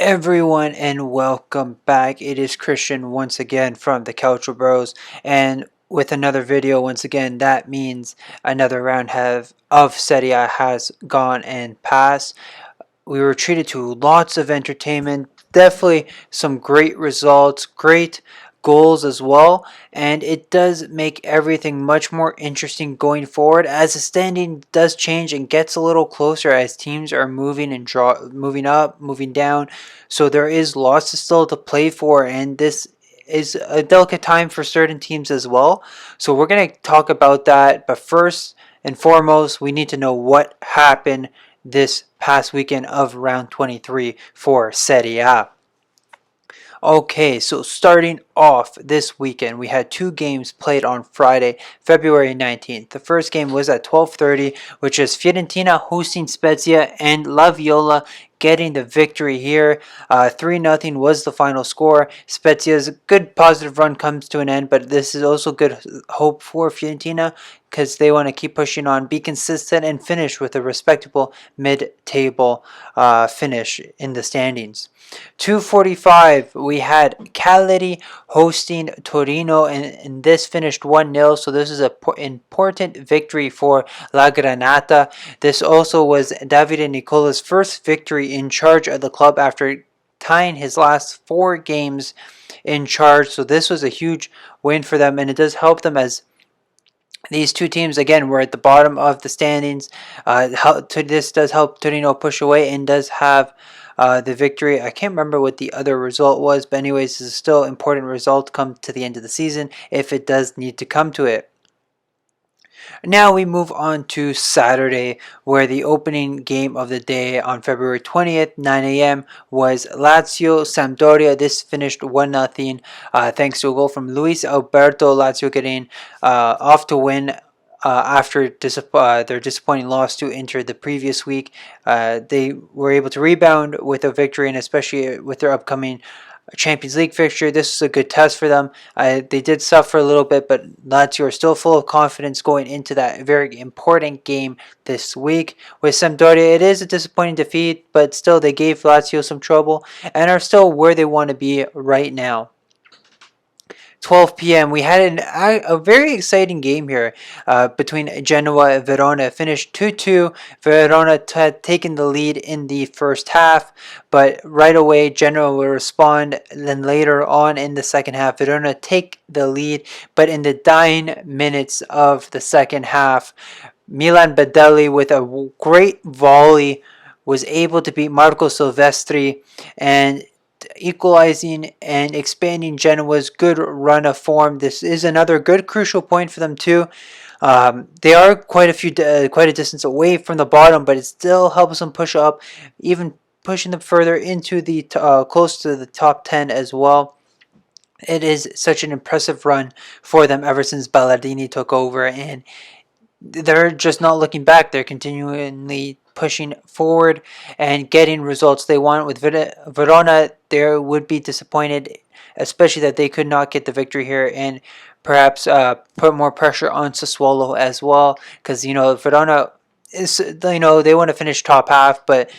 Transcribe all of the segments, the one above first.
everyone, and welcome back. It is Christian once again from the Calcio Bros, and with another video once again. That means another round of Serie A has gone and passed. We were treated to lots of entertainment, definitely some great results, great goals as well, and it does make everything much more interesting going forward as the standing does change and gets a little closer as teams are moving up, moving down. So there is lots still to play for, and this is a delicate time for certain teams as well. So we're going to talk about that, but first and foremost, we need to know what happened this past weekend of round 23 for Serie A. Okay, so starting off this weekend, we had two games played on Friday, February 19th. The first game was at 12:30, which is Fiorentina hosting Spezia and La Viola getting the victory here. 3-0 was the final score. Spezia's good positive run comes to an end, but this is also good hope for Fiorentina because they want to keep pushing on, be consistent, and finish with a respectable mid-table finish in the standings. 2:45, we had Cagliari hosting Torino, and this finished 1-0, so this is an important victory for La Granata. This also was Davide Nicola's first victory in charge of the club after tying his last 4 games in charge, so this was a huge win for them, and it does help them as these two teams, again, were at the bottom of the standings. This does help Torino push away and does have the victory. I can't remember what the other result was, but anyways, this is still an important result come to the end of the season if it does need to come to it. Now we move on to Saturday, where the opening game of the day on February 20th, 9 a.m. was Lazio Sampdoria. This finished 1-0 thanks to a goal from Luis Alberto. Lazio getting off to win after their disappointing loss to Inter the previous week. They were able to rebound with a victory, and especially with their upcoming Champions League fixture, this is a good test for them. They did suffer a little bit, but Lazio are still full of confidence going into that very important game this week. With Sampdoria, it is a disappointing defeat, but still they gave Lazio some trouble and are still where they want to be right now. 12 p.m. We had a very exciting game here between Genoa and Verona. It finished 2-2. Verona had taken the lead in the first half, but right away Genoa will respond. Then later on in the second half, Verona take the lead, but in the dying minutes of the second half, Milan Bedelli with a great volley was able to beat Marco Silvestri and equalizing and expanding Genoa's good run of form. This is another good crucial point for them too. They are quite a distance away from the bottom, but it still helps them push up, even pushing them further into the close to the top 10 as well. It is such an impressive run for them ever since Ballardini took over, and they're just not looking back. They're continually pushing forward and getting results they want. With Verona, they would be disappointed, especially that they could not get the victory here, and perhaps put more pressure on Sassuolo as well, because Verona is they want to finish top half, but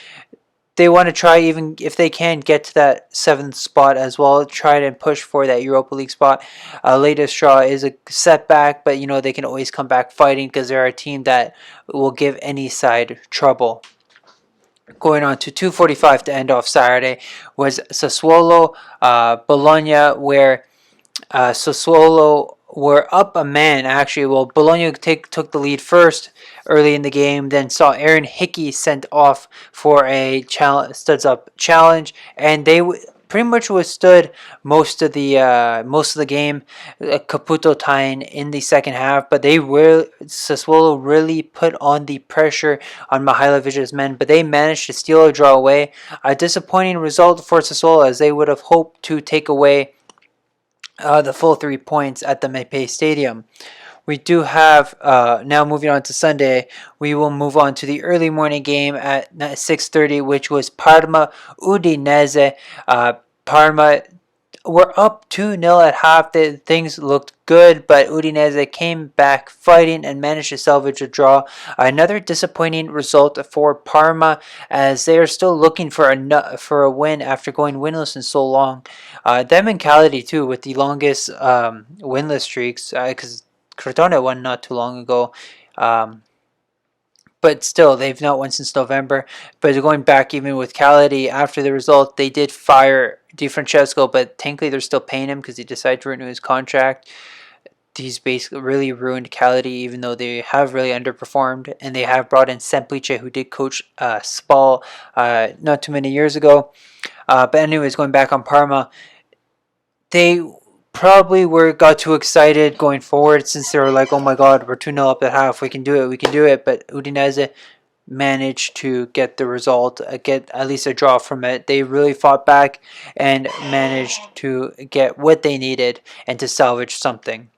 they want to try, even if they can, get to that 7th spot as well. Try to push for that Europa League spot. Latest straw is a setback, but they can always come back fighting because they're a team that will give any side trouble. Going on to 2:45 to end off Saturday was Sassuolo Bologna, where Sassuolo were up a man, actually. Well, Bologna took the lead first early in the game, then saw Aaron Hickey sent off for a studs up challenge, and they pretty much withstood most of the game. Caputo tying in the second half, but Sassuolo really put on the pressure on Mihailovic's men, but they managed to steal a draw away. A disappointing result for Sassuolo, as they would have hoped to take away the full 3 points at the Mapei Stadium. We do have, now moving on to Sunday, we will move on to the early morning game at 6:30, which was Parma Udinese. Parma were up 2-0 at half. Things looked good, but Udinese came back fighting and managed to salvage a draw. Another disappointing result for Parma, as they are still looking for a win after going winless in so long. Them and Cagliari too, with the longest winless streaks, because Crotone won not too long ago. But still, they've not won since November. But going back even with Cagliari, after the result, they did fire Di Francesco, but thankfully they're still paying him because he decided to renew his contract. He's basically really ruined Cagliari, even though they have really underperformed, and they have brought in Semplice, who did coach Spal not too many years ago. But anyways, going back on Parma, they probably got too excited going forward, since they were like, oh my god, we're 2-0 up at half, we can do it. But Udinese managed to get the result, get at least a draw from it. They really fought back and managed to get what they needed and to salvage something.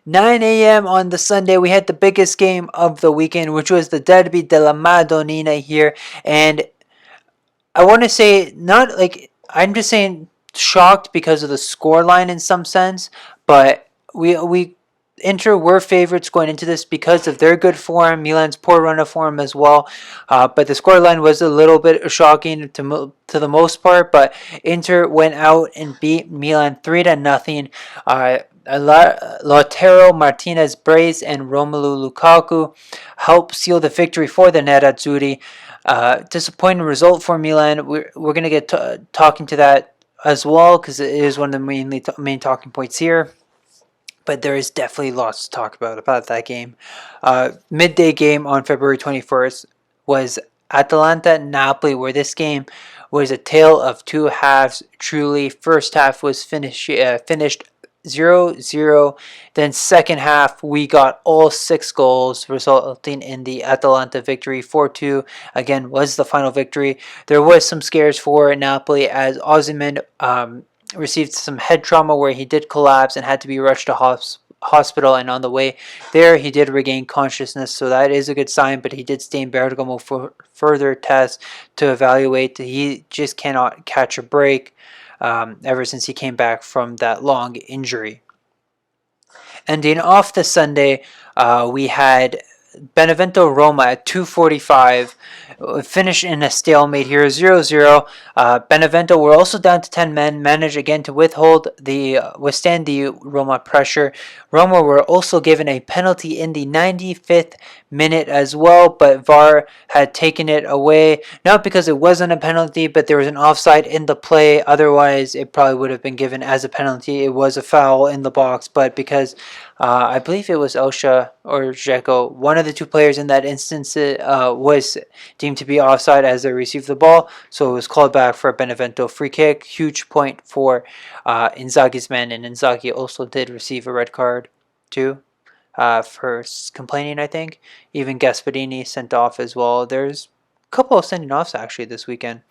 9 a.m. on the Sunday, we had the biggest game of the weekend, which was the Derby della Madonnina here. And I want to say, not like, I'm just saying shocked because of the scoreline in some sense, but we Inter were favorites going into this because of their good form, Milan's poor run of form as well. But the scoreline was a little bit shocking to the most part. But Inter went out and beat Milan 3-0. Lautaro Martinez brace and Romelu Lukaku helped seal the victory for the Nerazzurri. Disappointing result for Milan. We're going to get talking to that as well, because it is one of the main talking points here. But there is definitely lots to talk about that game. Midday game on February 21st was Atalanta-Napoli, where this game was a tale of two halves. Truly, first half was finished 0-0. Then second half, we got all 6 goals, resulting in the Atalanta victory. 4-2, again, was the final victory. There was some scares for Napoli, as Osimhen received some head trauma where he did collapse and had to be rushed to hospital, and on the way there he did regain consciousness, so that is a good sign. But he did stay in Bergamo for further tests to evaluate. He just cannot catch a break ever since he came back from that long injury. Ending off the Sunday, we had Benevento Roma at 2:45. Finished in a stalemate here, 0-0. Benevento were also down to 10 men, managed again to withstand the Roma pressure. Roma were also given a penalty in the 95th minute as well, but VAR had taken it away. Not because it wasn't a penalty, but there was an offside in the play. Otherwise, it probably would have been given as a penalty. It was a foul in the box, but because I believe it was Osha or Dzeko, one of the two players in that instance was deemed to be offside as they received the ball, so it was called back for a Benevento free kick. Huge point for Inzaghi's men, and Inzaghi also did receive a red card too for complaining, I think. Even Gasperini sent off as well. There's a couple of sending offs actually this weekend.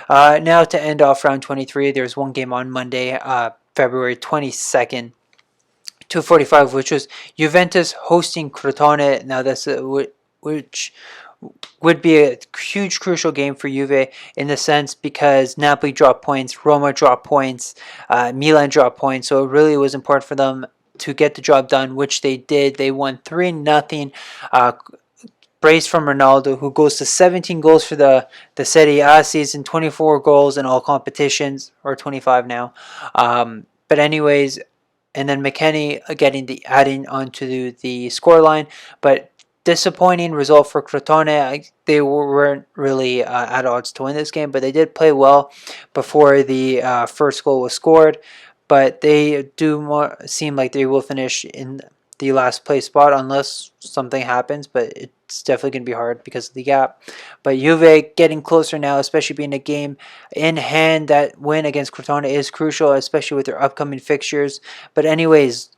Now to end off round 23, there's one game on Monday, February 22nd. 2:45, which was Juventus hosting Crotone. Now that's which would be a huge crucial game for Juve in the sense because Napoli dropped points, Roma dropped points, Milan dropped points, so it really was important for them to get the job done, which they did. They won 3-0. Brace from Ronaldo, who goes to 17 goals for the Serie A season, 24 goals in all competitions, or 25 now. But anyways, and then McKennie adding onto the scoreline, but disappointing result for Crotone. They weren't really at odds to win this game, but they did play well before the first goal was scored. But they do seem like they will finish in the last place spot unless something happens, but it's definitely going to be hard because of the gap. But Juve getting closer now, especially being a game in hand. That win against Crotone is crucial, especially with their upcoming fixtures. But anyways,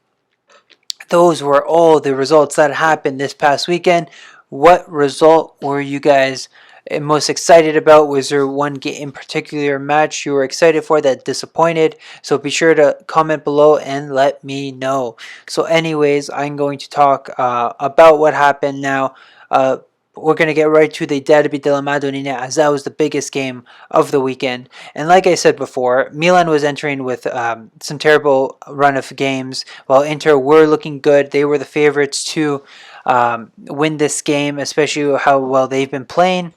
those were all the results that happened this past weekend. What result were you guys most excited about? Was there one game in particular match you were excited for that disappointed? So be sure to comment below and let me know. So anyways, I'm going to talk about what happened now. we're going to get right to the Derby della Madonnina, as that was the biggest game of the weekend. And like I said before, Milan was entering with some terrible run of games, while Inter were looking good. They were the favorites to win this game, especially how well they've been playing.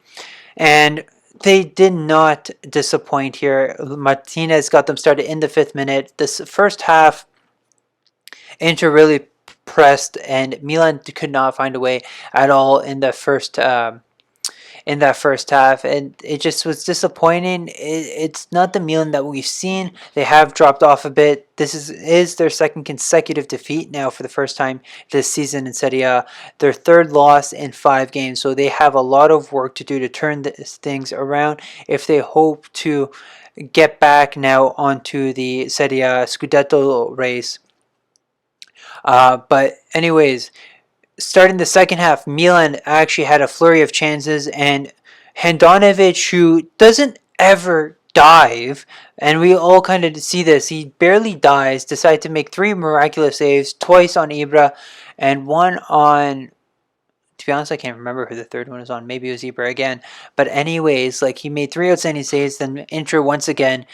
And they did not disappoint here. Martinez got them started in the 5th minute. This first half, Inter really pressed, and Milan could not find a way at all in the first half, and it just was disappointing. It's not the Milan that we've seen. They have dropped off a bit. This is their second consecutive defeat now for the first time this season in Serie A. Their third loss in 5 games, so they have a lot of work to do to turn things around if they hope to get back now onto the Serie A Scudetto race. But anyways, starting the second half, Milan actually had a flurry of chances, and Handanovic, who doesn't ever dive, and we all kind of see this, he barely dies, decided to make 3 miraculous saves, twice on Ibra, and one on, to be honest, I can't remember who the third one was on. Maybe it was Ibra again. But anyways, like, he made 3 outstanding saves, then Inter once again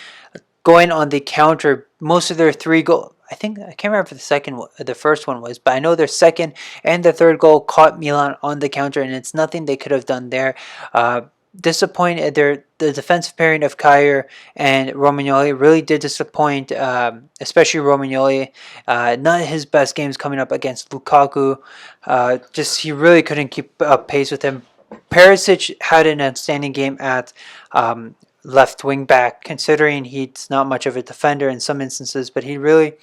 going on the counter. Most of their 3 goals, I can't remember if the first one was, but I know their second and the third goal caught Milan on the counter, and it's nothing they could have done there. Disappointed. The defensive pairing of Kjaer and Romagnoli really did disappoint, especially Romagnoli. Not his best games coming up against Lukaku. Just he really couldn't keep up pace with him. Perisic had an outstanding game at left wing back, considering he's not much of a defender in some instances, but he really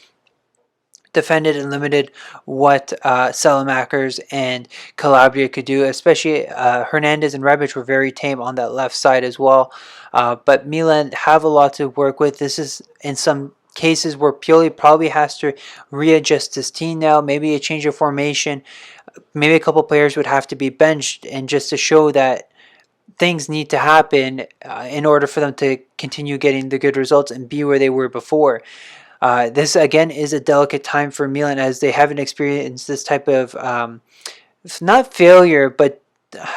defended and limited what Salamakers and Calabria could do, especially Hernandez and Rebic were very tame on that left side as well. But Milan have a lot to work with. This is in some cases where Pioli probably has to readjust his team now, maybe a change of formation, maybe a couple players would have to be benched, and just to show that things need to happen in order for them to continue getting the good results and be where they were before. This again is a delicate time for Milan, as they haven't experienced this type of not failure, but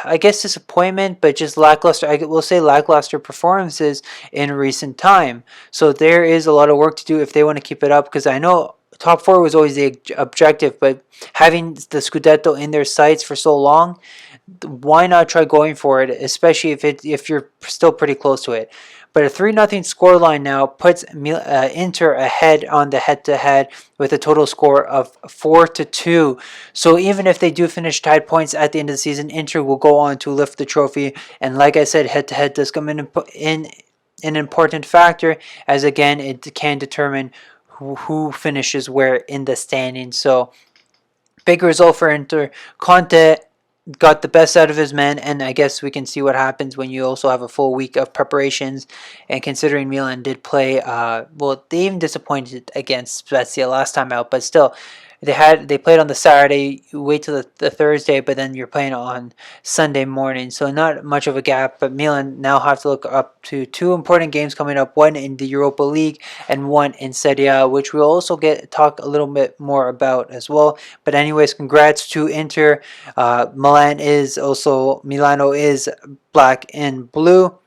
I guess disappointment, but just lackluster. I will say lackluster performances in recent time. So there is a lot of work to do if they want to keep it up. Because I know top 4 was always the objective, but having the Scudetto in their sights for so long, why not try going for it? Especially if you're still pretty close to it. But a 3-0 scoreline now puts Inter ahead on the head-to-head with a total score of 4-2. So even if they do finish tied points at the end of the season, Inter will go on to lift the trophy. And like I said, head-to-head does come in an important factor, as again, it can determine who finishes where in the standings. So big result for Inter. Conte got the best out of his men, and I guess we can see what happens when you also have a full week of preparations. And considering Milan did play, they even disappointed against Spezia last time out, but still, they played on the Saturday. You wait till the Thursday, but then you're playing on Sunday morning, so not much of a gap. But Milan now have to look up to 2 important games coming up: one in the Europa League and one in Serie A, which we'll also talk a little bit more about as well. But anyways, congrats to Inter. Milano is black and blue.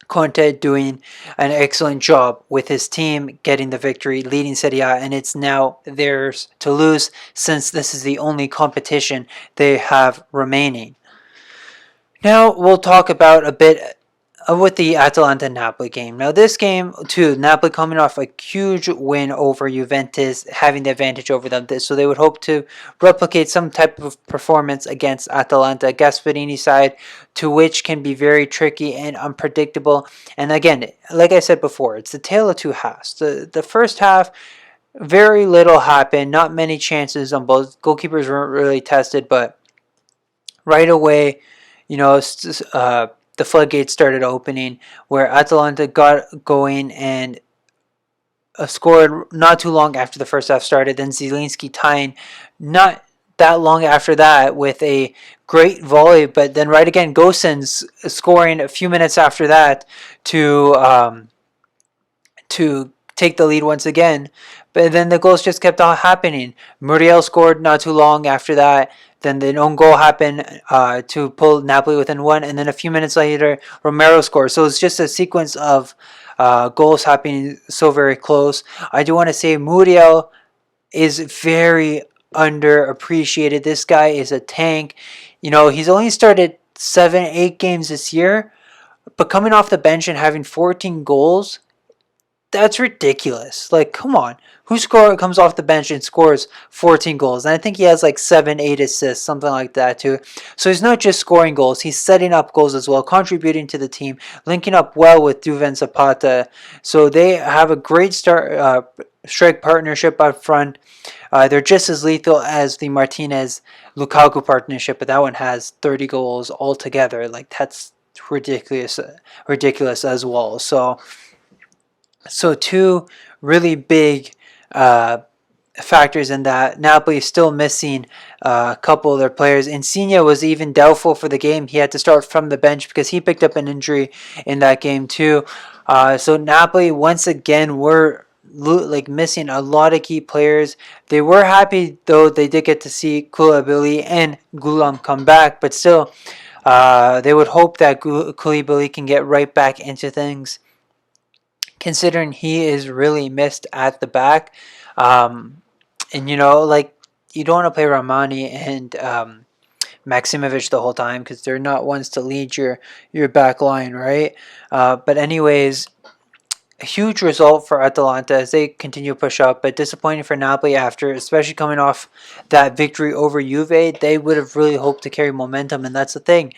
Conte doing an excellent job with his team, getting the victory, leading Serie A, and it's now theirs to lose, since this is the only competition they have remaining. Now we'll talk about a bit with the Atalanta-Napoli game. Now this game too, Napoli coming off a huge win over Juventus, having the advantage over them. So they would hope to replicate some type of performance against Atalanta. Gasperini's side, to which can be very tricky and unpredictable. And again, like I said before, it's the tale of 2 halves. The first half, very little happened, not many chances on both. Goalkeepers weren't really tested, but right away, the floodgates started opening, where Atalanta got going and scored not too long after the first half started. Then Zielinski tying not that long after that with a great volley, but then right again, Gosens scoring a few minutes after that to take the lead once again. But then the goals just kept on happening. Muriel scored not too long after that. Then the own goal happened to pull Napoli within one. And then a few minutes later, Romero scored. So it's just a sequence of goals happening so very close. I do want to say Muriel is very underappreciated. This guy is a tank. You know, he's only started 7, 8 games this year, but coming off the bench and having 14 goals, that's ridiculous. Like, come on. Comes off the bench and scores 14 goals? And I think he has like 7, 8 assists, something like that too. So he's not just scoring goals, he's setting up goals as well, contributing to the team, linking up well with Duvan Zapata. So they have a great strike partnership up front. They're just as lethal as the Martinez Lukaku partnership, but that one has 30 goals altogether. Like, that's ridiculous as well. So two really big factors in that. Napoli is still missing a couple of their players. Insigne was even doubtful for the game. He had to start from the bench because he picked up an injury in that game too. So Napoli once again were missing a lot of key players. They were happy though they did get to see Koulibaly and Gulam come back, but still they would hope that Koulibaly can get right back into things, considering he is really missed at the back. And you know, like, you don't want to play Ramani and Maximovic the whole time because they're not ones to lead your back line, right? But anyways, a huge result for Atalanta as they continue to push up, but disappointing for Napoli after, especially coming off that victory over Juve. They would have really hoped to carry momentum, and that's the thing.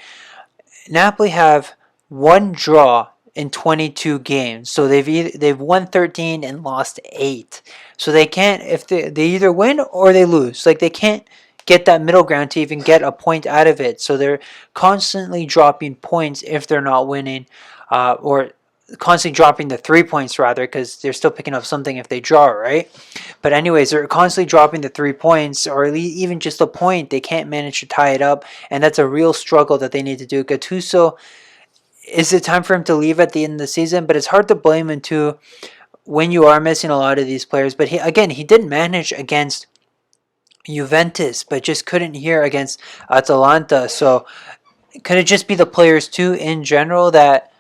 Napoli have one draw in 22 games, so they've won 13 and lost 8. So they can't, if they either win or they lose. Like, they can't get that middle ground to even get a point out of it. So they're constantly dropping points if they're not winning, or constantly dropping the 3 points rather, because they're still picking up something if they draw, right? But anyways, they're constantly dropping the 3 points, or even just a point. They can't manage to tie it up, and that's a real struggle that they need to do. Gattuso, is it time for him to leave at the end of the season? But it's hard to blame him too when you are missing a lot of these players. But he did manage against Juventus, but just couldn't here against Atalanta. So could it just be the players too in general that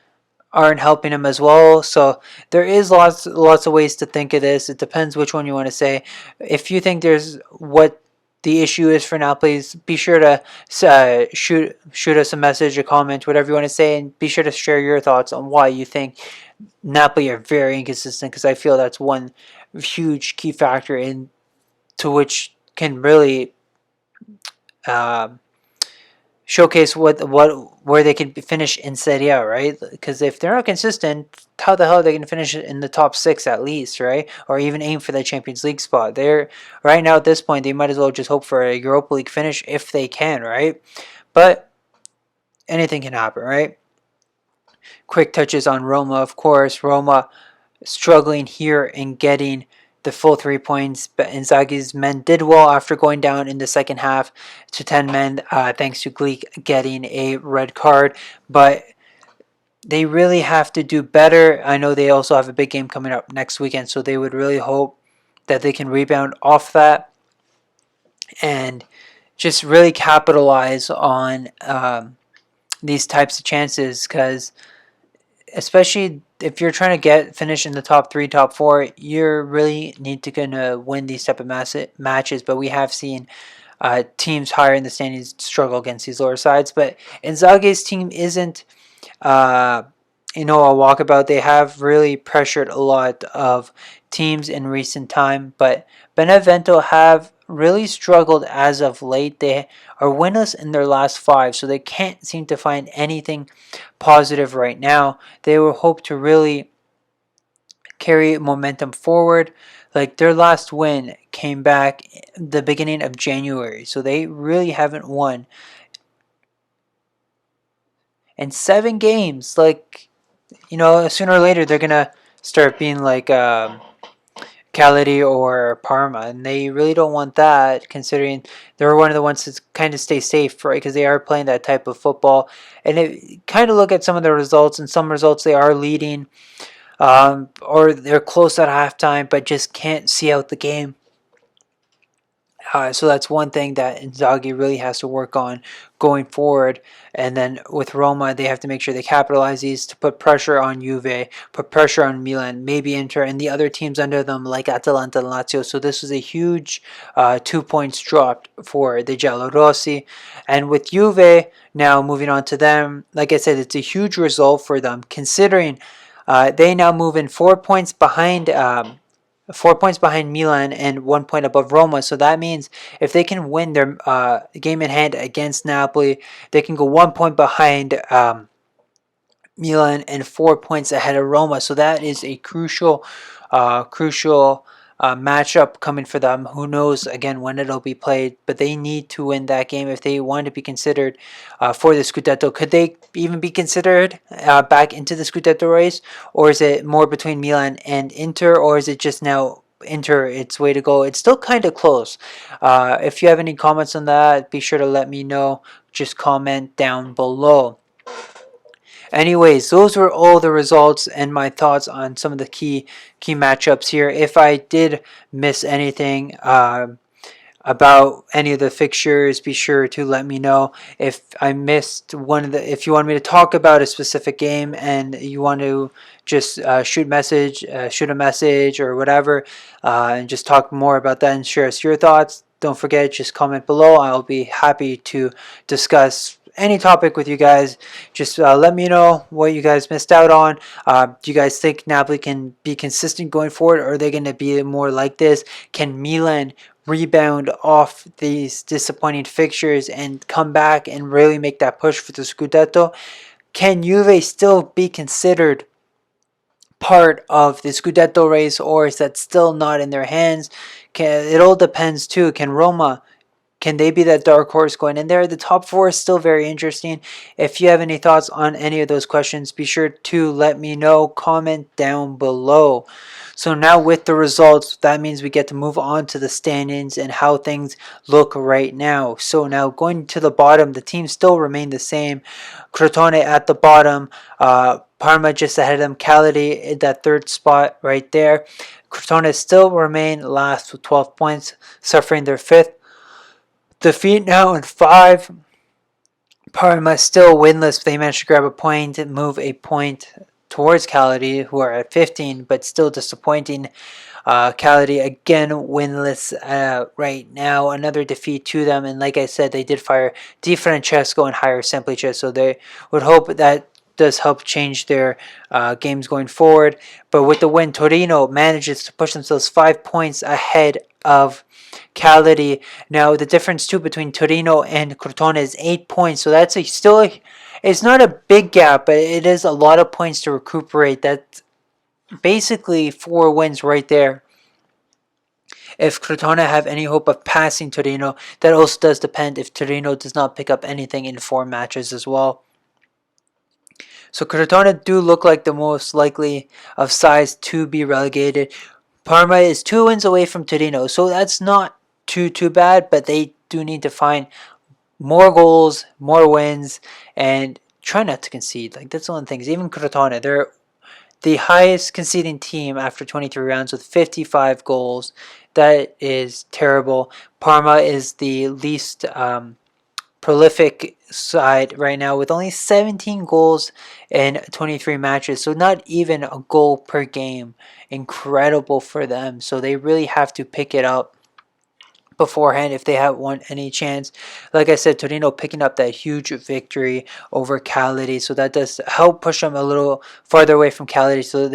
aren't helping him as well? So there is lots of ways to think of this. It depends which one you want to say. If you think there's what the issue is for now, please be sure to shoot us a message, a comment, whatever you want to say, and be sure to share your thoughts on why you think Napoli are very inconsistent, because I feel that's one huge key factor into which can really showcase where they can finish in Serie A, right? Because if they're not consistent, how the hell are they going to finish in the top 6 at least, right? Or even aim for the Champions League spot? They're right now at this point, they might as well just hope for a Europa League finish if they can, right? But anything can happen, right? Quick touches on Roma, of course. Roma struggling here in getting the full 3 points, but Inzaghi's men did well after going down in the second half to 10 men, thanks to Gleek getting a red card. But they really have to do better. I know they also have a big game coming up next weekend, so they would really hope that they can rebound off that and just really capitalize on these types of chances, because especially if you're trying to finish in the top 3, top 4, you really need to gonna win these type of matches. But we have seen teams higher in the standings struggle against these lower sides. But Inzaghi's team isn't a walkabout. They have really pressured a lot of teams in recent time, but Benevento have really struggled as of late. They are winless in their last 5, so they can't seem to find anything positive right now. They will hope to really carry momentum forward. Like, their last win came back the beginning of January, so they really haven't won in 7 games. Like, sooner or later they're gonna start being like Cagliari or Parma, and they really don't want that, considering they're one of the ones to kind of stay safe, right? Because they are playing that type of football, and it kind of look at some of the results. And some results they are leading or they're close at halftime but just can't see out the game. So that's one thing that Inzaghi really has to work on going forward. And then with Roma, they have to make sure they capitalize these to put pressure on Juve, put pressure on Milan, maybe Inter, and the other teams under them like Atalanta and Lazio. So this was a huge 2 points dropped for the Giallorossi. And with Juve, now moving on to them, like I said, it's a huge result for them considering they now move in 4 points behind. 4 points behind Milan and 1 point above Roma. So that means if they can win their game in hand against Napoli, they can go 1 point behind Milan and 4 points ahead of Roma. So that is a crucial matchup coming for them. Who knows again when it'll be played, but they need to win that game if they want to be considered for the Scudetto. Could they even be considered back into the Scudetto race, or is it more between Milan and Inter, or is it just now Inter its way to go? It's still kind of close. If you have any comments on that, be sure to let me know. Just comment down below. Anyways, those were all the results and my thoughts on some of the key matchups here. If I did miss anything about any of the fixtures, be sure to let me know. If I missed if you want me to talk about a specific game and you want to just shoot a message or whatever, and just talk more about that and share us your thoughts, don't forget, just comment below. I'll be happy to discuss any topic with you guys. Just let me know what you guys missed out on. Do you guys think Napoli can be consistent going forward, or are they going to be more like this? Can Milan rebound off these disappointing fixtures and come back and really make that push for the Scudetto? Can Juve still be considered part of the Scudetto race, or is that still not in their hands? It all depends too. Can they be that dark horse going in there? The top four is still very interesting. If you have any thoughts on any of those questions, be sure to let me know. Comment down below. So now with the results, that means we get to move on to the standings and how things look right now. So now going to the bottom, the teams still remain the same. Crotone at the bottom. Parma just ahead of them. Cagliari in that third spot right there. Crotone still remain last with 12 points, suffering their fifth defeat now in 5. Parma still winless. They managed to grab a point and move a point towards Cagliari, who are at 15, but still disappointing. Cagliari again winless right now. Another defeat to them. And like I said, they did fire Di Francesco and hire Semplice, so they would hope that does help change their games going forward. But with the win, Torino manages to push themselves 5 points ahead of Cagliari. Now the difference too between Torino and Crotone is 8 points, so that's it's not a big gap, but it is a lot of points to recuperate. That's basically 4 wins right there. If Crotone have any hope of passing Torino, that also does depend if Torino does not pick up anything in 4 matches as well. So Crotone do look like the most likely of size to be relegated. Parma is 2 wins away from Torino, so that's not too bad, but they do need to find more goals, more wins, and try not to concede. Like, that's one of the things. Even Crotone, they're the highest conceding team after 23 rounds with 55 goals. That is terrible. Parma is the least prolific side right now with only 17 goals in 23 matches, so not even a goal per game. Incredible for them. So they really have to pick it up beforehand if they have any chance. Like I said, Torino picking up that huge victory over Cagliari, so that does help push them a little farther away from Cagliari. So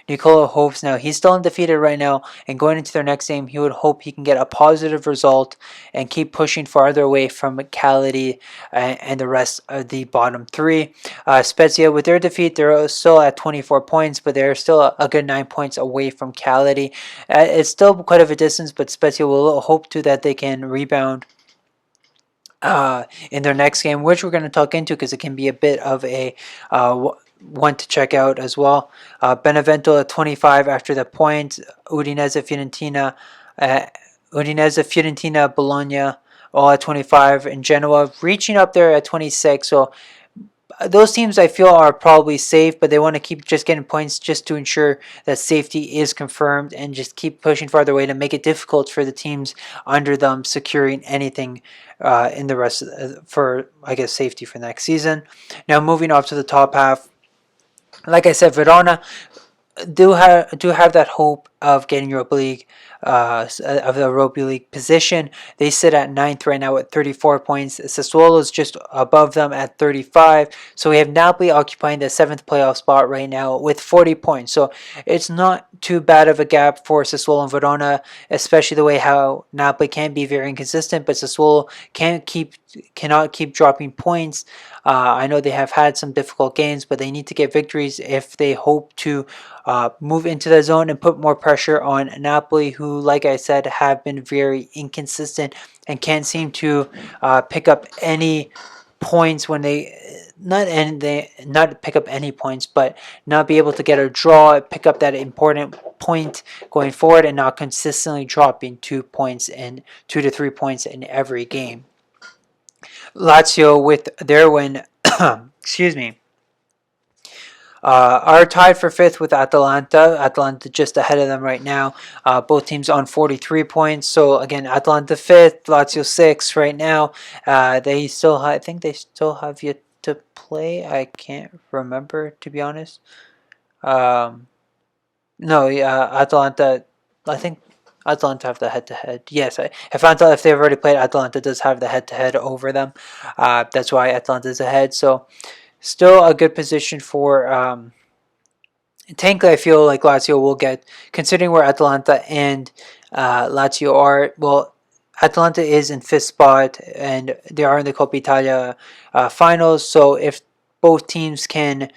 Nicola hopes now, he's still undefeated right now, and going into their next game, he would hope he can get a positive result and keep pushing farther away from Cagliari and the rest of the bottom 3. Spezia, with their defeat, they're still at 24 points, but they're still a good 9 points away from Cagliari. It's still quite of a distance, but Spezia will hope to that they can rebound in their next game, which we're going to talk into because it can be a bit of a one to check out as well. Benevento at 25 after the point. Udinese, Fiorentina, Bologna all at 25, and Genoa reaching up there at 26. So those teams I feel are probably safe, but they want to keep just getting points just to ensure that safety is confirmed and just keep pushing farther away to make it difficult for the teams under them securing anything in the rest of for, I guess, safety for next season. Now moving up to the top half, like I said, Verona do have that hope of getting Europa League, of the Europa League position. They sit at ninth right now at 34 points. Sassuolo is just above them at 35. So we have Napoli occupying the seventh playoff spot right now with 40 points. So it's not too bad of a gap for Sassuolo and Verona, especially the way how Napoli can be very inconsistent, but Sassuolo cannot keep dropping points. I know they have had some difficult games, but they need to get victories if they hope to move into the zone and put more pressure on Napoli, who, like I said, have been very inconsistent and can't seem to pick up any points when not pick up any points, but not be able to get a draw, pick up that important point going forward, and not consistently dropping 2 points and 2 to 3 points in every game. Lazio with their win, excuse me, are tied for fifth with Atalanta. Atalanta just ahead of them right now. Both teams on 43 points. So again, Atalanta fifth, Lazio sixth right now. I think they still have yet to play. I can't remember, to be honest. No, yeah, Atalanta. I think Atalanta have the head-to-head. Yes, if they've already played, Atalanta does have the head-to-head over them. That's why Atalanta is ahead. So still a good position for technically, I feel like Lazio will get, considering where Atalanta and Lazio are. Well, Atalanta is in fifth spot, and they are in the Coppa Italia finals. So if both teams can,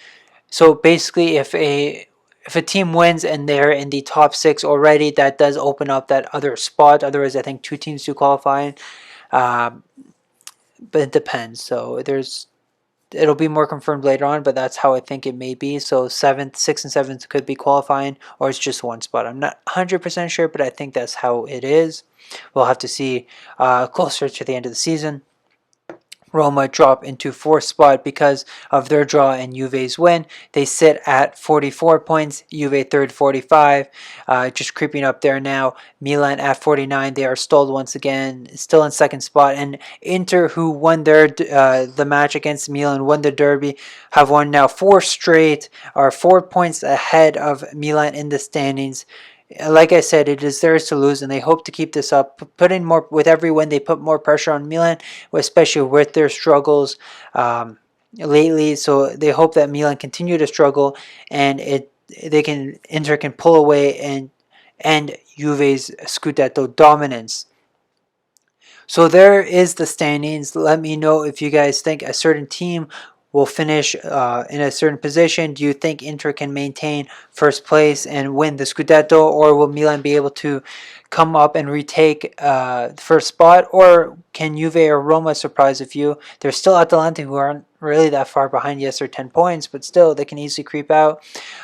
so basically, if a team wins and they're in the top six already, that does open up that other spot. Otherwise, I think two teams do qualify. But it depends. So it'll be more confirmed later on, but that's how I think it may be. So seventh, sixth, and seventh could be qualifying, or it's just one spot. I'm not 100% sure, but I think that's how it is. We'll have to see closer to the end of the season. Roma drop into fourth spot because of their draw and Juve's win. They sit at 44 points. Juve third, 45. Just creeping up there now. Milan at 49. They are stalled once again, still in second spot. And Inter, who won the match against Milan, won the Derby, have won now 4 straight, are 4 points ahead of Milan in the standings. Like I said, it is theirs to lose, and they hope to keep this up. Put in more with every win. They put more pressure on Milan, especially with their struggles lately. So they hope that Milan continue to struggle, and Inter can pull away and end Juve's Scudetto dominance. So there is the standings. Let me know if you guys think a certain team will finish in a certain position. Do you think Inter can maintain first place and win the Scudetto, or will Milan be able to come up and retake the first spot, or can Juve or Roma surprise a few? There's still Atalanta, who aren't really that far behind. Yes, they're 10 points, but still they can easily creep out.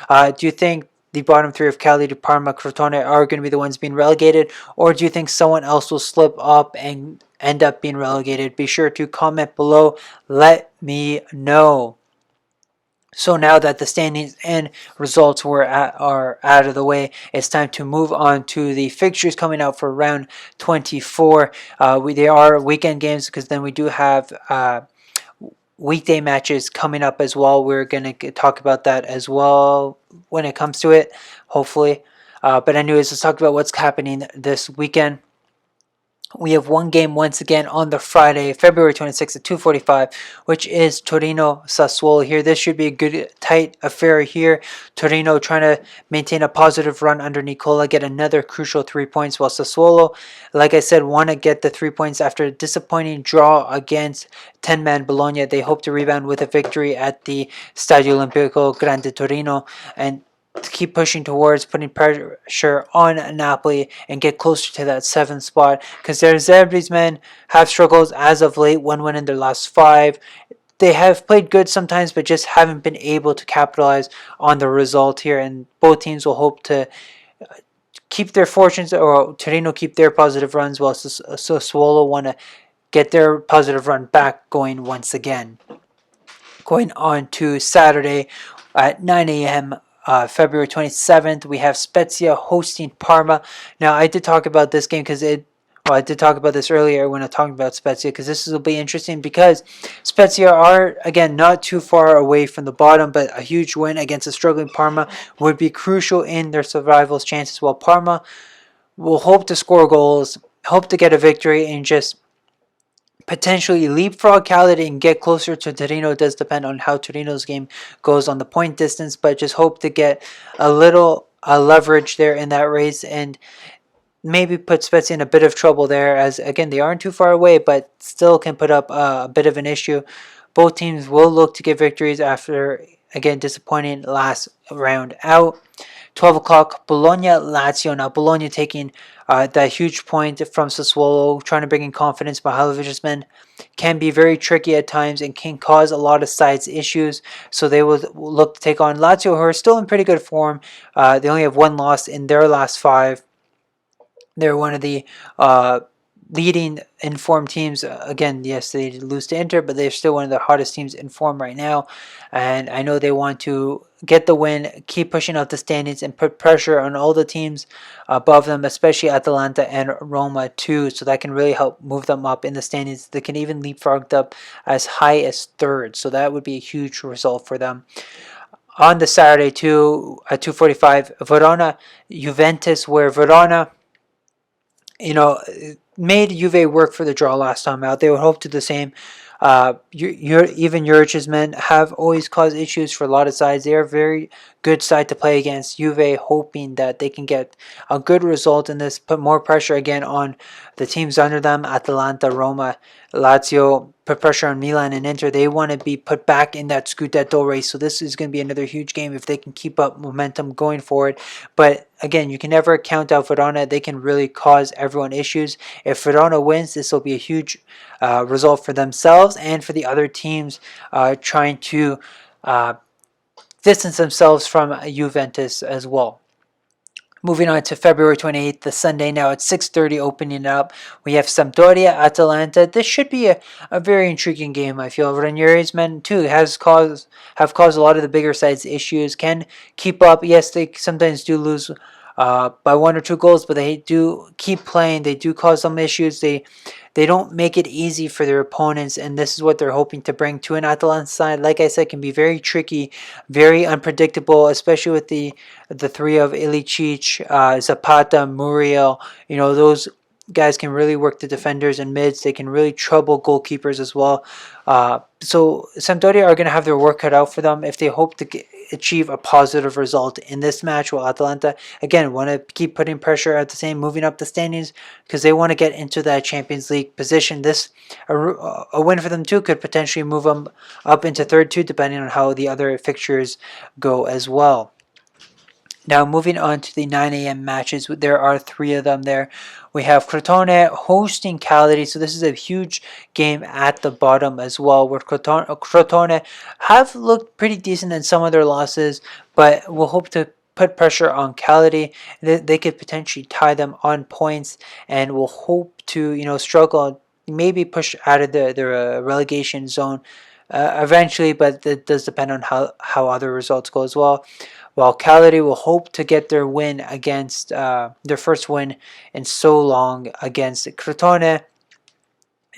Do you think the bottom three of Cagliari, Parma, Crotone are going to be the ones being relegated, or do you think someone else will slip up and end up being relegated? Be sure to comment below. Let me know. So now that the standings and results are out of the way, it's time to move on to the fixtures coming out for round 24. They are weekend games, because then we do have weekday matches coming up as well. We're going to talk about that as well when it comes to it, hopefully. But anyways, let's talk about what's happening this weekend. We have one game once again on the Friday, February 26th at 2:45, which is Torino-Sassuolo here. This should be a good, tight affair here. Torino trying to maintain a positive run under Nicola, get another crucial 3 points, while Sassuolo, like I said, want to get the 3 points after a disappointing draw against 10-man Bologna. They hope to rebound with a victory at the Stadio Olimpico Grande Torino and to keep pushing towards putting pressure on Napoli and get closer to that 7th spot, because their Zerbi's men have struggled as of late, 1 win in their last 5. They have played good sometimes, but just haven't been able to capitalize on the result here, and both teams will hope to keep their fortunes, or Torino keep their positive runs, while Sassuolo want to get their positive run back going once again. Going on to Saturday at 9 a.m. February 27th, we have Spezia hosting Parma. Now, I did talk about this game because I did talk about this earlier when I talked about Spezia, because this will be interesting because Spezia are, again, not too far away from the bottom, but a huge win against a struggling Parma would be crucial in their survival's chances, while Parma will hope to score goals, hope to get a victory, and just potentially leapfrog Cagliari and get closer to Torino. It does depend on how Torino's game goes on the point distance, but just hope to get a little leverage there in that race and maybe put Spezia in a bit of trouble there, as again they aren't too far away but still can put up a bit of an issue. Both teams will look to get victories after, again, disappointing last round out. 12 o'clock, Bologna-Lazio. Now, Bologna taking that huge point from Sassuolo, trying to bring in confidence. Mihaljević's men can be very tricky at times and can cause a lot of sides issues. So they will look to take on Lazio, who are still in pretty good form. They only have one loss in their last 5. They're one of the leading informed teams. Again, yes, they lose to Inter, but they're still one of the hottest teams in form right now. And I know they want to get the win, keep pushing out the standings, and put pressure on all the teams above them, especially Atalanta and Roma too. So that can really help move them up in the standings. They can even leapfrog up as high as 3rd. So that would be a huge result for them. On the Saturday too, at 2:45, Verona Juventus, where Verona, made Juve work for the draw last time out. They would hope to do the same. Even Juric's men have always caused issues for a lot of sides. They are a very good side to play against. Juve hoping that they can get a good result in this, put more pressure again on the teams under them, Atalanta, Roma, Lazio, put pressure on Milan and Inter. They want to be put back in that Scudetto race. So this is going to be another huge game if they can keep up momentum going forward. But again, you can never count out Verona. They can really cause everyone issues. If Verona wins, this will be a huge result for themselves and for the other teams trying to distance themselves from Juventus as well. Moving on to February 28th, the Sunday, now at 6:30, opening up, we have Sampdoria, Atalanta. This should be a very intriguing game, I feel. Ranieri's men, too, have caused a lot of the bigger sides issues, can keep up. Yes, they sometimes do lose by 1 or 2 goals, but they do keep playing. They do cause some issues. They don't make it easy for their opponents, and this is what they're hoping to bring to an Atalanta side. Like I said, can be very tricky, very unpredictable, especially with the 3 of Ilicic, Zapata, Muriel. Those guys can really work the defenders and mids. They can really trouble goalkeepers as well. So Sampdoria are going to have their work cut out for them if they hope to achieve a positive result in this match. While Atalanta, again, want to keep putting pressure at the same, moving up the standings, because they want to get into that Champions League position. This a win for them too could potentially move them up into 3rd too, depending on how the other fixtures go as well. Now, moving on to the 9 a.m. matches, there are 3 of them there. We have Crotone hosting Cagliari, so this is a huge game at the bottom as well, where Crotone have looked pretty decent in some of their losses, but will hope to put pressure on Cagliari. They could potentially tie them on points, and will hope to, struggle, maybe push out of the relegation zone eventually, but it does depend on how other results go as well. While Cagliari will hope to get their win against their first win in so long against Crotone,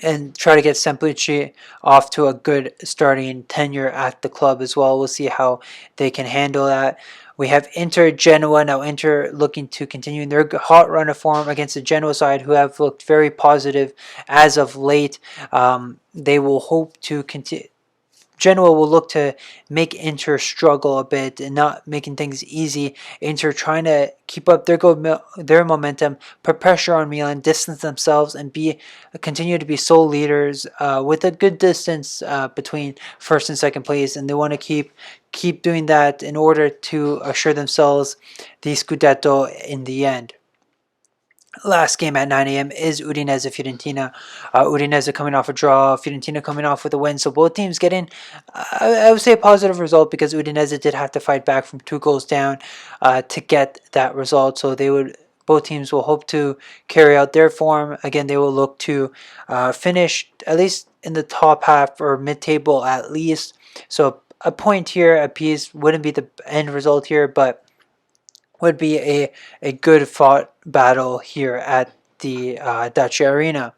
and try to get Semplici off to a good starting tenure at the club as well. We'll see how they can handle that. We have Inter Genoa. Now Inter looking to continue their hot run of form against the Genoa side, who have looked very positive as of late. They will hope to continue. Genoa will look to make Inter struggle a bit and not making things easy. Inter trying to keep up their momentum, put pressure on Milan, distance themselves, and continue to be sole leaders with a good distance between first and second place. And they want to keep doing that in order to assure themselves the Scudetto in the end. Last game at 9 a.m. is Udinese-Fiorentina. Udinese coming off a draw, Fiorentina coming off with a win. So both teams getting, I would say, a positive result, because Udinese did have to fight back from 2 goals down to get that result. So both teams will hope to carry out their form. Again, they will look to finish at least in the top half or mid-table at least. So a point here apiece wouldn't be the end result here, but would be a good fought battle here at the Dacia Arena.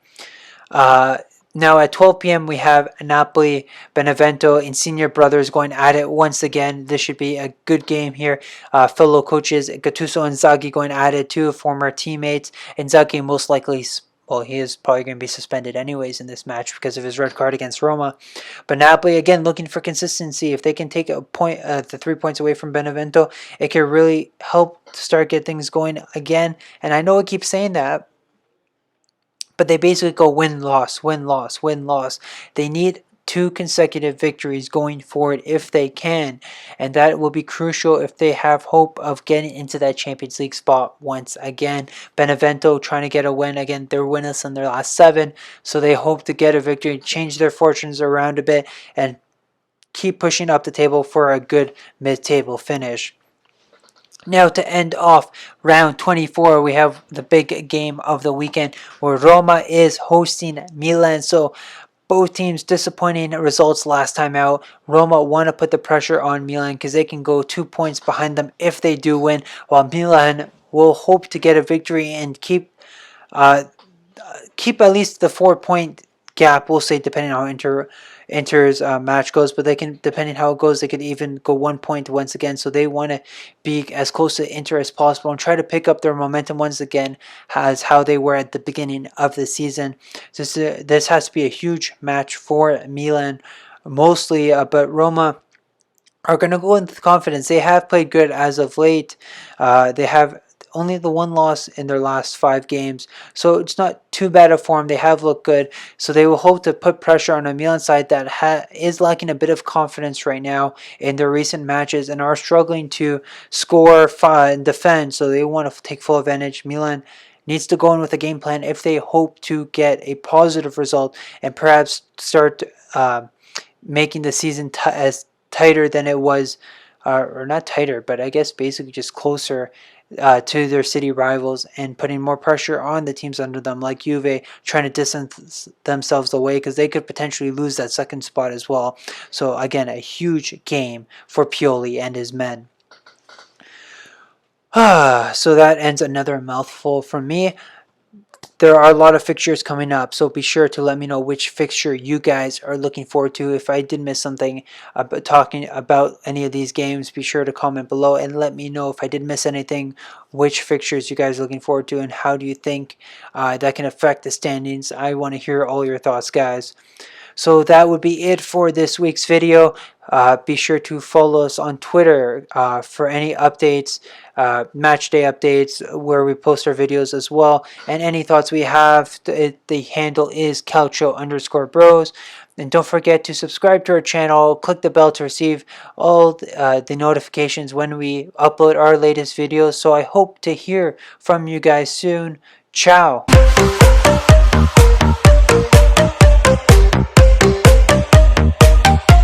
Uh, Now at 12 p.m. we have Napoli, Benevento, Insigne brothers going at it once again. This should be a good game here. Fellow coaches Gattuso and Inzaghi going at it too, former teammates. Inzaghi most likely, well, he is probably going to be suspended anyways in this match because of his red card against Roma. But Napoli again looking for consistency. If they can take a point, the 3 points away from Benevento, it can really help to start get things going again. And I know I keep saying that, but they basically go win, loss, win, loss, win, loss. They need 2 consecutive victories going forward if they can. And that will be crucial if they have hope of getting into that Champions League spot once again. Benevento trying to get a win. Again, they're winless in their last 7. So they hope to get a victory, change their fortunes around a bit, and keep pushing up the table for a good mid-table finish. Now to end off round 24, we have the big game of the weekend where Roma is hosting Milan. So both teams disappointing results last time out. Roma want to put the pressure on Milan because they can go 2 points behind them if they do win, while Milan will hope to get a victory and keep at least the 4-point gap, we'll say, depending on how Inter's match goes, but they can, depending how it goes, they could even go 1 point once again. So they want to be as close to Inter as possible and try to pick up their momentum once again as how they were at the beginning of the season. This has to be a huge match for Milan mostly, but Roma are going to go with confidence. They have played good as of late. They have only the 1 loss in their last 5 games, so it's not too bad a form. They have looked good, so they will hope to put pressure on a Milan side that is lacking a bit of confidence right now in their recent matches and are struggling to score and defend, so they want to take full advantage. Milan needs to go in with a game plan if they hope to get a positive result and perhaps start making the season as tighter than it was, or not tighter, but I guess basically just closer to their city rivals and putting more pressure on the teams under them, like Juve, trying to distance themselves away because they could potentially lose that second spot as well. So again, a huge game for Pioli and his men. So that ends another mouthful from me. There are a lot of fixtures coming up, so be sure to let me know which fixture you guys are looking forward to. If I did miss something talking about any of these games, be sure to comment below and let me know if I did miss anything, which fixtures you guys are looking forward to, and how do you think that can affect the standings. I want to hear all your thoughts, guys. So that would be it for this week's video. Be sure to follow us on Twitter for any updates, match day updates, where we post our videos as well. And any thoughts we have, the handle is Calcio_bros. And don't forget to subscribe to our channel, click the bell to receive all the notifications when we upload our latest videos. So I hope to hear from you guys soon. Ciao.